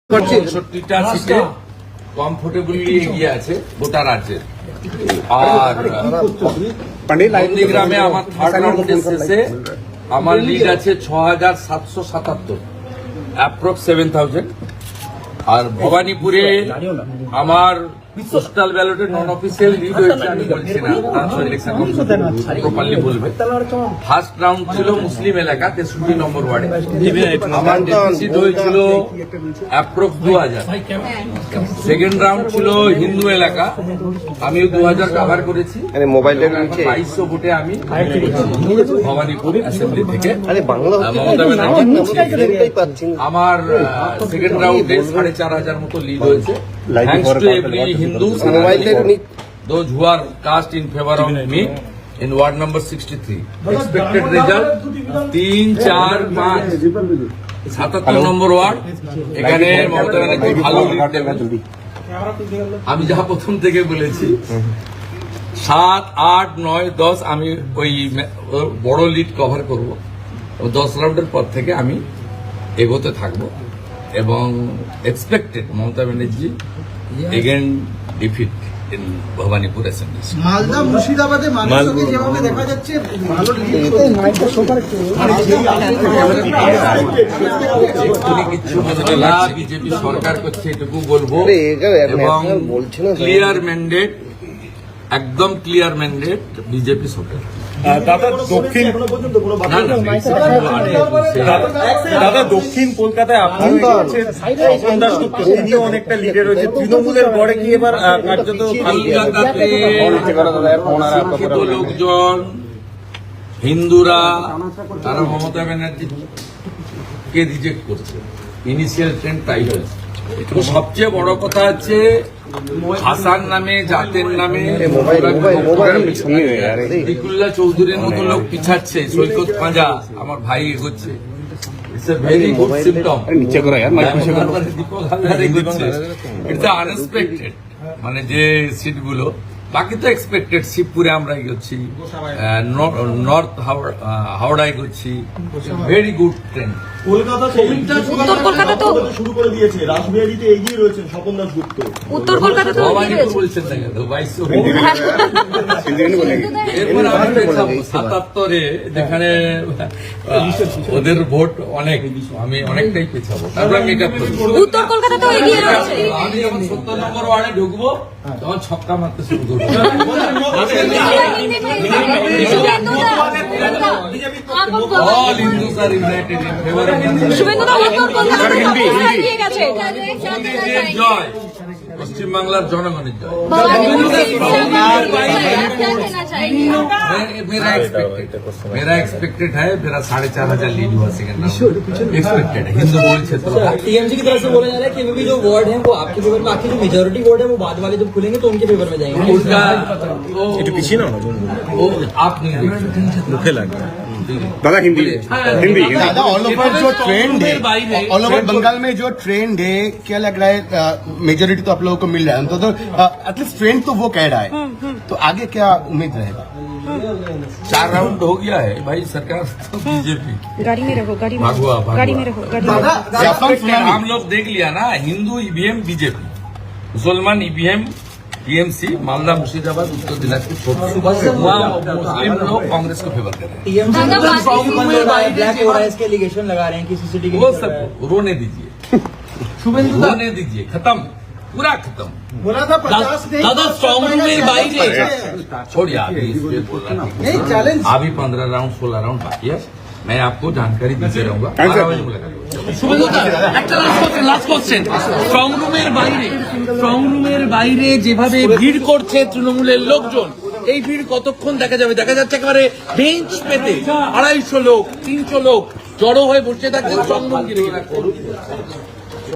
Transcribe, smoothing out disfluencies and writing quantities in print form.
৬৫টা সিটে কমফোর্টেবলি এগিয়ে আছে গোটা রাজ্যের। আর নন্দীগ্রামে আমার থার্ড রাউন্ডের শেষে আমার লিড আছে ৬,৭৭৭, অ্যাপ্রক্স 7,000। আর ভবানীপুরে আমার পোস্টাল ব্যালটে নন অফিসিয়াল লিড হয়েছে, আমি বলছি না, প্রপারলি বলবে। ফার্স্ট রাউন্ড ছিল মুসলিম এলাকা 63 নম্বর ওয়ার্ডে, আমার ডেফিসিট হয়েছিল অ্যাপ্রক্স 2,000। সেকেন্ড রাউন্ড ছিল হিন্দু এলাকা, আমিও 2,000 কভার করেছি। 2200 ভোটে আমি ভবানীপুর অ্যাসেম্বলি থেকে মমতা ব্যানার্জি। আমার সেকেন্ড রাউন্ডে 4,500 মতো লিড হয়েছে, thanks to every Hindus, those who are cast in favor of me in ward number 63. Expected result 3, 4, 5, 77 number word. এখানে মমতা ব্যানার্জি ভালো লিড দেবেন, আমি যা প্রথম থেকে বলেছি। 7, 8, 9, 10 আমি ওই বড় লিড কভার করব। 10 রাউন্ডের পর থেকে আমি এগোতে থাকবো এবং expected Mamata Banerjee again defeat in Bhabanipur assembly. Malda মুর্শিদাবাদে মানুষকে যেভাবে দেখা যাচ্ছে ভালো বিজেপি সরকার করছে এটুকু বলবো। এবং ক্লিয়ার ম্যান্ডেট, একদম ক্লিয়ার ম্যান্ডেট বিজেপি সরকার। দাদা দক্ষিণ কলকাতায় আপনার তিনিও অনেকটা লিডে রয়েছে তৃণমূলের গড়ে কি এবার কার্যত লোকজন হিন্দুরা তারা মমতা ব্যানার্জিকে রিজেক্ট করছে, ইনিশিয়াল ট্রেন্ড তাই হয়েছে। সবচেয়ে বড় কথা হচ্ছে ভাষার নামে, জাতের নামে দিকুল্লাহ চৌধুরীর মতো লোক পিছাচ্ছে, সৈকত পাঁজা আমার ভাই এগোচ্ছে। It's a very good symptom. Dipak Haldar এগোচ্ছে, ইটস আনএক্সপেক্টেড। মানে যে সিটগুলো, বাকি তো এক্সপেক্টেড। শিবপুরে আমরা এগোচ্ছি, নর্থ হাওড়া এগোচ্ছি, ভেরি গুড ট্রেন্ড। উত্তর কলকাতা তো শুরু করে দিয়েছে, রাসবিহারীতে এগিয়ে রয়েছেন স্বপন দাশগুপ্ত। উত্তর কলকাতা তো বলছেন না কেন 77-এ যেখানে ওদের ভোট অনেক, আমি অনেকটাই পেছাবো, তারপর আমি এটা উত্তর কলকাতা তো এগিয়ে রয়েছে। আমি যখন 70 নম্বর ওয়ার্ডে ঢুকবো তখন ছক্কা মারতে শুরু করবো। All Hindus are united in favor of মোদীজির জয়, পশ্চিমবাংলার জনগণের জয়। मेरा एक्सपेक्टेड है, मेरा 4,500 लीड हुआ सेकंड राउंड, एक्सपेक्टेड है। हिंदू बोल क्षेत्र टीएमसी की तरफ से बोला जा रहा है कि अभी जो वार्ड है वो आपके फेवर में, बाकी जो मेजोरिटी वार्ड है वो बाद वाले जब खुलेंगे तो उनके फेवर में जाएंगे। उसका पीछे ना आप नहीं मुखे लग दादा हिंदी हिंदी दादा ऑल ओवर जो ट्रेंड है, ऑल ओवर बंगाल में जो ट्रेंड है, क्या लग रहा है मेजोरिटी तो आप लोगों को मिल रहा है, तो एटलीस्ट ट्रेंड तो वो कह रहा है, तो आगे क्या उम्मीद रहेगा? 4 राउंड हो गया है भाई, सरकार तो बीजेपी। गाड़ी में रहो, गाड़ी में रहो, हम लोग देख लिया ना, हिंदू ईवीएम बीजेपी, मुसलमान ईवीएम टीएमसी, मालदा मुर्शिदाबाद उत्तर दिनाजपुर मुस्लिम लोग कांग्रेस को फेवर कर रहे हैं। एलिगेशन लगा रहे हैं कि सीसीटीवी वो सब रोने दीजिए, रोने दीजिए, खत्म, पूरा खत्म। बोला था 50 दादा स्ट्रॉन्ग रूम में छोड़िए अभी 15 राउंड 16 राउंड बाकी है, मैं आपको जानकारी देते रहूंगा। লাস্ট কোশ্চেন, স্ট্রং রুমের বাইরে যেভাবে ভিড় করছে তৃণমূলের লোকজন, এই ভিড় কতক্ষণ দেখা যাবে? দেখা যাচ্ছে একেবারে বেঞ্চ পেতে 250 লোক 300 লোক জড়ো হয়ে বসে থাকছে স্ট্রং রুম ঘিরে।